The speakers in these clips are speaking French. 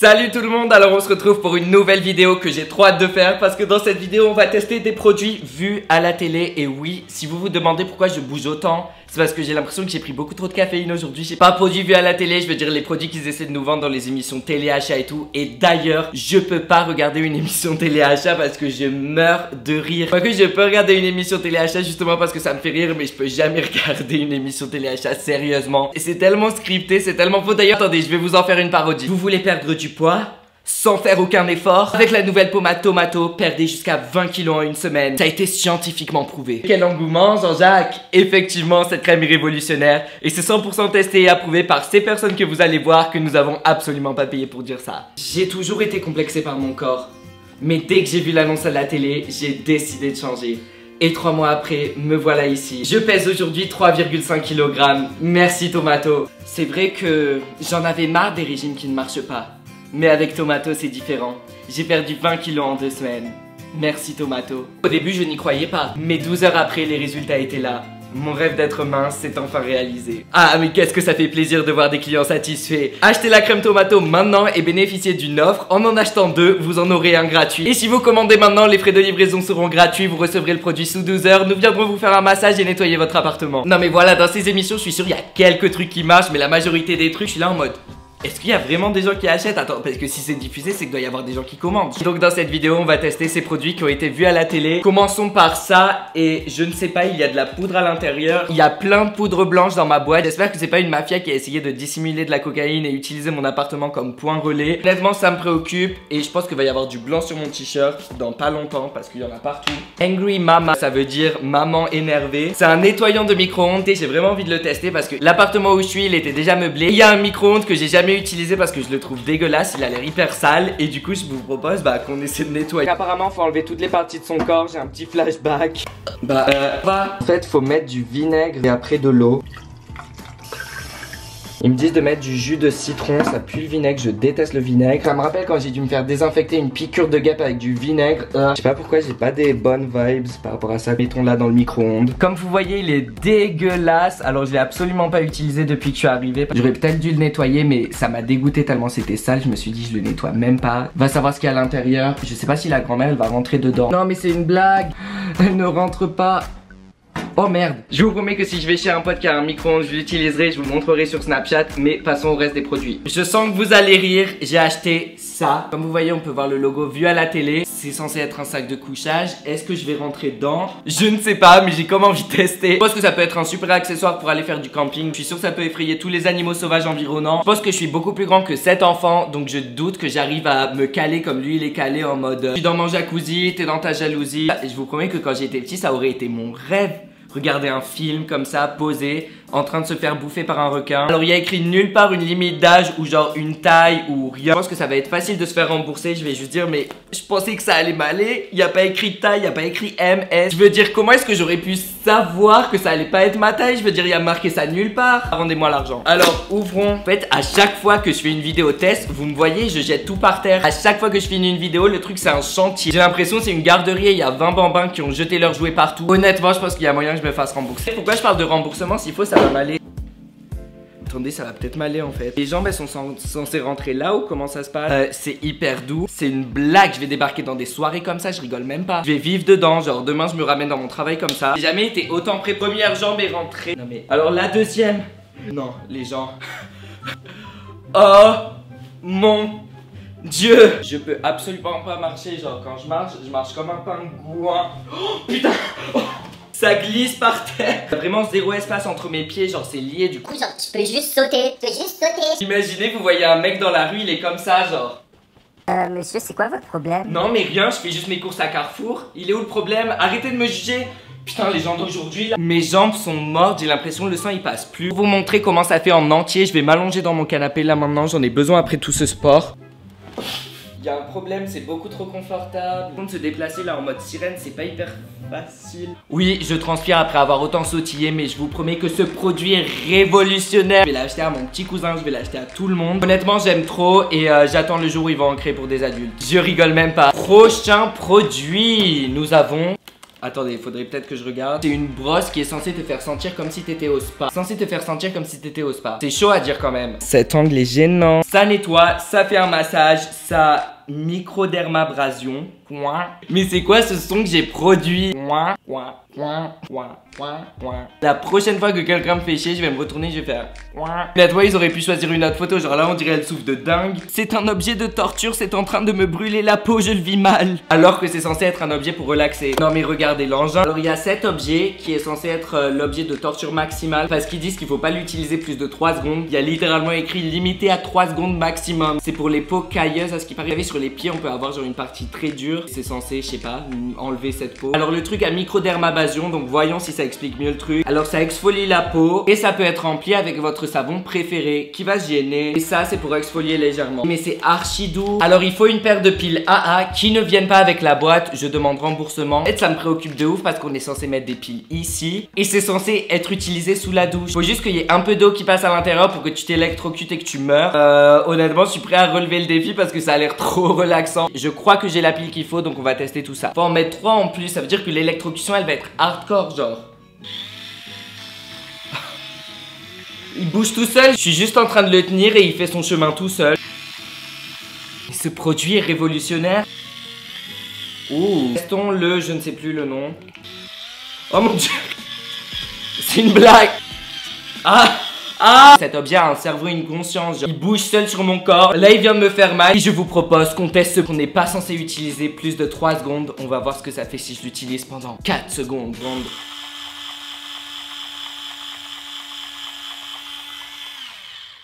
Salut tout le monde, alors on se retrouve pour une nouvelle vidéo que j'ai trop hâte de faire parce que dans cette vidéo on va tester des produits vus à la télé. Et oui, si vous vous demandez pourquoi je bouge autant, c'est parce que j'ai l'impression que j'ai pris beaucoup trop de caféine aujourd'hui. J'ai pas produits vus à la télé, je veux dire les produits qu'ils essaient de nous vendre dans les émissions téléachat et tout. Et d'ailleurs, je peux pas regarder une émission téléachat parce que je meurs de rire. Quoique je peux regarder une émission téléachat justement parce que ça me fait rire, mais je peux jamais regarder une émission téléachat sérieusement. Et c'est tellement scripté, c'est tellement faux. D'ailleurs, attendez, je vais vous en faire une parodie. Vous voulez perdre du poids sans faire aucun effort? Avec la nouvelle pommade Tomato, perdez jusqu'à 20 kilos en une semaine. Ça a été scientifiquement prouvé. Quel engouement, Jean-Jacques! Effectivement, cette crème est révolutionnaire et c'est 100% testé et approuvé par ces personnes que vous allez voir, que nous avons absolument pas payé pour dire ça. J'ai toujours été complexé par mon corps, mais dès que j'ai vu l'annonce à la télé, j'ai décidé de changer. Et 3 mois après, me voilà ici. Je pèse aujourd'hui 3,5 kg. Merci Tomato. C'est vrai que j'en avais marre des régimes qui ne marchent pas. Mais avec Tomato, c'est différent. J'ai perdu 20 kilos en 2 semaines. Merci Tomato. Au début, je n'y croyais pas. Mais 12 heures après, les résultats étaient là. Mon rêve d'être mince s'est enfin réalisé. Ah, mais qu'est-ce que ça fait plaisir de voir des clients satisfaits. Achetez la crème Tomato maintenant et bénéficiez d'une offre. En achetant 2, vous en aurez un gratuit. Et si vous commandez maintenant, les frais de livraison seront gratuits. Vous recevrez le produit sous 12 heures. Nous viendrons vous faire un massage et nettoyer votre appartement. Non mais voilà, dans ces émissions, je suis sûr il y a quelques trucs qui marchent, mais la majorité des trucs, je suis là en mode... Est-ce qu'il y a vraiment des gens qui achètent? Attends, parce que si c'est diffusé, c'est qu'il doit y avoir des gens qui commandent. Donc dans cette vidéo, on va tester ces produits qui ont été vus à la télé. Commençons par ça, et je ne sais pas, il y a de la poudre à l'intérieur. Il y a plein de poudre blanche dans ma boîte. J'espère que c'est pas une mafia qui a essayé de dissimuler de la cocaïne et utiliser mon appartement comme point relais. Honnêtement, ça me préoccupe, et je pense qu'il va y avoir du blanc sur mon t-shirt dans pas longtemps, parce qu'il y en a partout. Angry Mama, ça veut dire maman énervée. C'est un nettoyant de micro-ondes, et j'ai vraiment envie de le tester parce que l'appartement où je suis, il était déjà meublé. Il y a un micro-ondes que j'ai jamais utilisé parce que je le trouve dégueulasse, il a l'air hyper sale et du coup je vous propose qu'on essaie de nettoyer. Apparemment faut enlever toutes les parties de son corps, j'ai un petit flashback. En fait faut mettre du vinaigre et après de l'eau. Ils me disent de mettre du jus de citron, ça pue le vinaigre, je déteste le vinaigre. Ça me rappelle quand j'ai dû me faire désinfecter une piqûre de guêpe avec du vinaigre. Je sais pas pourquoi j'ai pas des bonnes vibes par rapport à ça. Mettons-la dans le micro-ondes. Comme vous voyez, il est dégueulasse. Alors je l'ai absolument pas utilisé depuis que je suis arrivé. J'aurais peut-être dû le nettoyer, mais ça m'a dégoûté tellement c'était sale. Je me suis dit je le nettoie même pas. Va savoir ce qu'il y a à l'intérieur. Je sais pas si la grand-mère elle va rentrer dedans. Non mais c'est une blague. Elle ne rentre pas. Oh merde. Je vous promets que si je vais chez un pote qui a un micro-ondes, je l'utiliserai, je vous montrerai sur Snapchat. Mais passons au reste des produits. Je sens que vous allez rire, j'ai acheté ça. Comme vous voyez, on peut voir le logo vu à la télé. C'est censé être un sac de couchage. Est-ce que je vais rentrer dedans? Je ne sais pas, mais j'ai comme envie de tester. Je pense que ça peut être un super accessoire pour aller faire du camping. Je suis sûr que ça peut effrayer tous les animaux sauvages environnants. Je pense que je suis beaucoup plus grand que 7 enfants, donc je doute que j'arrive à me caler comme lui il est calé en mode je suis dans mon jacuzzi, t'es dans ta jalousie. Et je vous promets que quand j'étais petit, ça aurait été mon rêve. Regarder un film comme ça, posé, en train de se faire bouffer par un requin. Alors il y a écrit nulle part une limite d'âge ou genre une taille ou rien. Je pense que ça va être facile de se faire rembourser. Je vais juste dire mais je pensais que ça allait m'aller. Il n'y a pas écrit taille, il n'y a pas écrit M, S. Je veux dire comment est-ce que j'aurais pu savoir que ça allait pas être ma taille? Je veux dire il y a marqué ça nulle part. Rendez-moi l'argent. Alors ouvrons. En fait à chaque fois que je fais une vidéo test, vous me voyez, je jette tout par terre. À chaque fois que je finis une vidéo, le truc c'est un chantier. J'ai l'impression c'est une garderie et il y a 20 bambins qui ont jeté leurs jouets partout. Honnêtement je pense qu'il y a moyen que je me fasse rembourser. Pourquoi je parle de remboursement? S'il faut ça va m'aller. Attendez, ça va peut-être m'aller en fait. Les jambes elles sont censées rentrer là ou comment ça se passe? C'est hyper doux. C'est une blague, je vais débarquer dans des soirées comme ça, je rigole même pas. Je vais vivre dedans, genre demain je me ramène dans mon travail comme ça. J'ai jamais été autant prêt. Première jambe est rentrée. Non mais alors la deuxième. Non les gens. Oh mon Dieu. Je peux absolument pas marcher. Genre quand je marche comme un pingouin. Oh putain. Oh. Ça glisse par terre. Vraiment zéro espace entre mes pieds, genre c'est lié du coup. Genre tu peux juste sauter, Imaginez vous voyez un mec dans la rue, il est comme ça genre. Monsieur c'est quoi votre problème? Non mais rien, je fais juste mes courses à Carrefour. Il est où le problème? Arrêtez de me juger. Putain les gens d'aujourd'hui là. Mes jambes sont mortes, j'ai l'impression que le sang il passe plus. Pour vous montrer comment ça fait en entier, je vais m'allonger dans mon canapé là maintenant, j'en ai besoin après tout ce sport. Il y a un problème, c'est beaucoup trop confortable. De se déplacer là en mode sirène, c'est pas hyper facile. Oui, je transpire après avoir autant sautillé, mais je vous promets que ce produit est révolutionnaire. Je vais l'acheter à mon petit cousin, je vais l'acheter à tout le monde. Honnêtement, j'aime trop et j'attends le jour où ils vont en créer pour des adultes. Je rigole même pas. Prochain produit, nous avons Attendez, faudrait peut-être que je regarde. C'est une brosse qui est censée te faire sentir comme si t'étais au spa. C'est chaud à dire quand même. Cet angle est gênant. Ça nettoie, ça fait un massage, ça microdermabrasion. Mais c'est quoi ce son que j'ai produit? La prochaine fois que quelqu'un me fait chier, je vais me retourner, je vais faire. Là, toi, ils auraient pu choisir une autre photo. Genre là, on dirait elle souffle de dingue. C'est un objet de torture, c'est en train de me brûler la peau, je le vis mal. Alors que c'est censé être un objet pour relaxer. Non, mais regardez l'engin. Alors, il y a cet objet qui est censé être l'objet de torture maximale. Parce qu'ils disent qu'il faut pas l'utiliser plus de 3 secondes. Il y a littéralement écrit limité à 3 secondes maximum. C'est pour les peaux cailleuses. À ce qui paraît, sur les pieds, on peut avoir genre une partie très dure. C'est censé, je sais pas, enlever cette peau. Alors, le truc à microdermabrasion, donc voyons si ça explique mieux le truc. Alors, ça exfolie la peau et ça peut être rempli avec votre savon préféré qui va se gêner. Et ça, c'est pour exfolier légèrement. Mais c'est archi doux. Alors, il faut une paire de piles AA qui ne viennent pas avec la boîte. Je demande remboursement. En fait, ça me préoccupe de ouf parce qu'on est censé mettre des piles ici et c'est censé être utilisé sous la douche. Faut juste qu'il y ait un peu d'eau qui passe à l'intérieur pour que tu t'électrocutes et que tu meurs. Honnêtement, je suis prêt à relever le défi parce que ça a l'air trop relaxant. Je crois que j'ai la pile qu'il faut, donc on va tester tout ça. Faut en mettre 3 en plus. Ça veut dire que l'électrocution, elle va être hardcore, genre. Il bouge tout seul, je suis juste en train de le tenir et il fait son chemin tout seul. Et ce produit est révolutionnaire. Ouh. Testons-le, je ne sais plus le nom. Oh mon dieu. C'est une blague. Ah. Cet objet a un cerveau et une conscience, genre. Il bouge seul sur mon corps. Là il vient de me faire mal. Et je vous propose qu'on teste ce qu'on n'est pas censé utiliser plus de 3 secondes. On va voir ce que ça fait si je l'utilise pendant 4 secondes.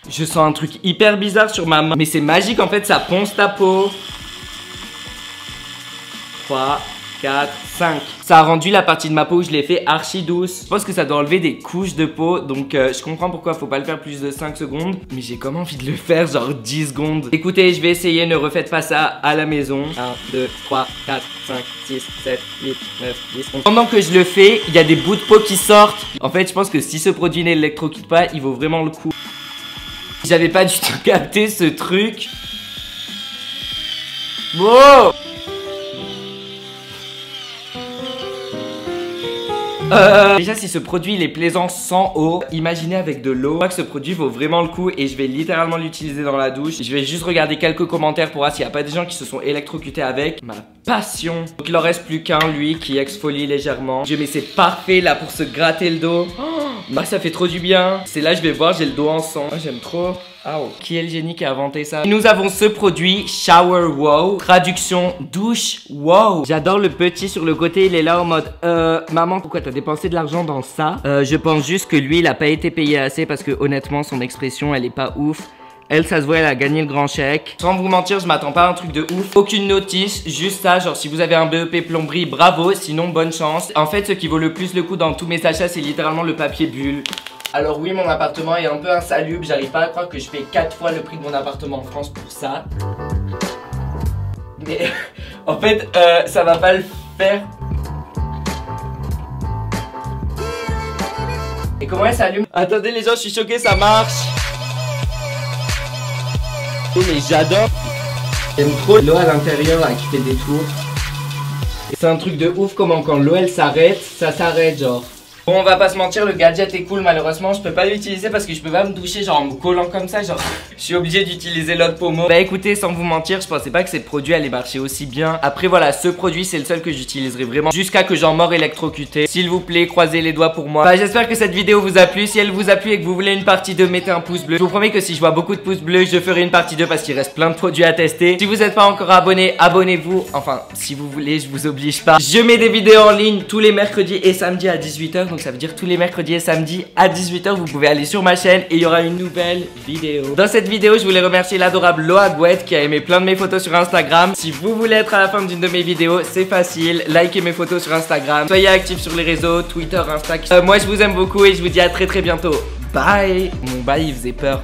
Je sens un truc hyper bizarre sur ma main. Mais c'est magique en fait, ça ponce ta peau. 3, 4, 5. Ça a rendu la partie de ma peau où je l'ai fait archi douce. Je pense que ça doit enlever des couches de peau. Donc je comprends pourquoi faut pas le faire plus de 5 secondes. Mais j'ai comme envie de le faire genre 10 secondes. Écoutez, je vais essayer, ne refaites pas ça à la maison. 1, 2, 3, 4, 5, 6, 7, 8, 9, 10, 11. Pendant que je le fais, il y a des bouts de peau qui sortent. En fait, je pense que si ce produit n'électrocute pas, il vaut vraiment le coup. J'avais pas du tout capté ce truc. Wow. Déjà si ce produit il est plaisant sans eau, imaginez avec de l'eau. Je crois que ce produit vaut vraiment le coup et je vais littéralement l'utiliser dans la douche. Je vais juste regarder quelques commentaires pour voir s'il n'y a pas des gens qui se sont électrocutés avec. Ma passion. Donc il en reste plus qu'un, lui, qui exfolie légèrement. Mais c'est parfait là pour se gratter le dos. Bah ça fait trop du bien. C'est là je vais voir, j'ai le dos en sang. J'aime trop. Oh. Qui est le génie qui a inventé ça? Nous avons ce produit Shower Wow. Traduction douche wow. J'adore le petit sur le côté, il est là en mode maman pourquoi t'as dépensé de l'argent dans ça? Je pense juste que lui il a pas été payé assez parce que honnêtement son expression elle est pas ouf. Elle, ça se voit, elle a gagné le grand chèque. Sans vous mentir, je m'attends pas à un truc de ouf. Aucune notice, juste ça. Genre, si vous avez un BEP plomberie, bravo. Sinon, bonne chance. En fait, ce qui vaut le plus le coup dans tous mes achats, c'est littéralement le papier bulle. Alors oui, mon appartement est un peu insalubre. J'arrive pas à croire que je paye 4 fois le prix de mon appartement en France pour ça. Mais en fait, ça va pas le faire. Et comment elle s'allume? Attendez les gens, je suis choqué, ça marche. Oh mais j'adore. J'aime trop l'eau à l'intérieur qui fait des tours. C'est un truc de ouf comment quand l'eau elle s'arrête, ça s'arrête genre. Bon on va pas se mentir, le gadget est cool, malheureusement je peux pas l'utiliser parce que je peux pas me doucher genre en me collant comme ça, genre je suis obligé d'utiliser l'autre pommeau. Bah écoutez, sans vous mentir, je pensais pas que ces produits allaient marcher aussi bien. Après voilà, ce produit c'est le seul que j'utiliserai vraiment jusqu'à que j'en mord électrocuté. S'il vous plaît, croisez les doigts pour moi. Bah j'espère que cette vidéo vous a plu. Si elle vous a plu et que vous voulez une partie 2, mettez un pouce bleu. Je vous promets que si je vois beaucoup de pouces bleus, je ferai une partie 2 parce qu'il reste plein de produits à tester. Si vous n'êtes pas encore abonné, abonnez-vous. Enfin, si vous voulez, je vous oblige pas. Je mets des vidéos en ligne tous les mercredis et samedis à 18 h. Donc ça veut dire tous les mercredis et samedis à 18 h. Vous pouvez aller sur ma chaîne et il y aura une nouvelle vidéo. Dans cette vidéo, je voulais remercier l'adorable Loa Gouette qui a aimé plein de mes photos sur Instagram. Si vous voulez être à la fin d'une de mes vidéos, c'est facile. Likez mes photos sur Instagram. Soyez actifs sur les réseaux, Twitter, Insta. Moi, je vous aime beaucoup et je vous dis à très bientôt. Bye. Mon bye, il faisait peur.